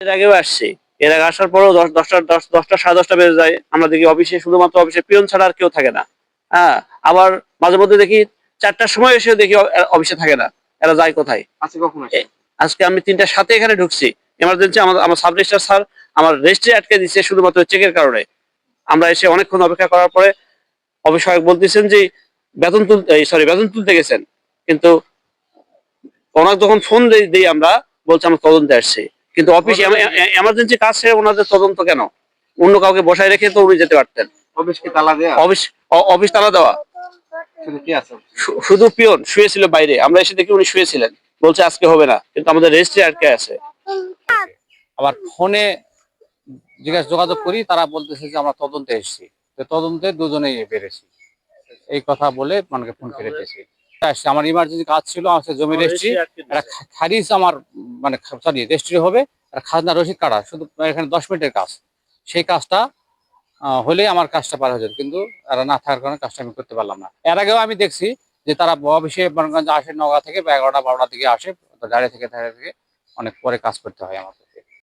এর আগেও আসছি। এর আগে আসার পরেও ১০টা ১০:৩০ বেজে যায়। আমরা দেখি অফিসে শুধুমাত্র অফিসে পিয়ন ছাড়া আর কেউ থাকে না। হ্যাঁ? আবার মাঝে মধ্যে দেখি ৪টার সময় এসেও দেখি অফিসে থাকে না। এরা যায় কোথায়? আজকে কখন আসছেন? আজকে আমি ৩:০০ এখানে ঢুকছি। এমার্জেন্সি আমার সাব রেজিস্ট্রার স্যার আমার রেজিস্ট্রি আটকে দিচ্ছে শুধুমাত্র চেকের কারণে। আমরা এসে অনেকক্ষণ অপেক্ষা করার পরে অফিস সহায়ক বলতেছেন যে বেতন তুলতে গেছেন। কিন্তু ওনাকে যখন ফোন দেই আমরা বলছে আমরা তদন্তে আসছি। কিন্তু অফিস এমার্জেন্সি কাজ সেরে ওনাদের তদন্ত কেন? অন্য কাউকে বসায় রেখে তো উনি যেতে পারতেন। অফিস কি তালা দেয়া? অফিস তালা দেওয়া। শুধু কি আছে? শুধু পিয়ন শুয়েছিল বাইরে। আমরা এসে দেখি উনি শুয়েছিলেন। বলছে আজকে হবে না। কিন্তু আমাদের রেজিস্ট্রি আটকে আছে। আবার ফোনে যোগাযোগ করি, তারা বলতেছে যে আমরা তদন্তে এসেছি। তো তদন্তে দুজনেই পেরেছি, এই কথা বলে মানে ফোন কেটে দিয়েছি। আমার ইমার্জেন্সি কাজ ছিল, আমার জমি রেজিস্ট্রি একটা খারিজ, আমার মানে সরি রেজিস্ট্রি হবে, আর খাজনা রসিদ কাটা, শুধু এখানে 10 মিনিটের কাজ। সেই কাজটা হলেই আমার কাজটা পার হয়ে যেত, কিন্তু এরা না থাকার কারণে কাজটা আমি করতে পারলাম না। এর আগেও আমি দেখছি যে তারা অফিসে আসে ৯টা থেকে বা ১১টা ১২টার দিকে আসে, দাঁড়িয়ে থেকে অনেক পরে কাজ করতে হয় আমাকে।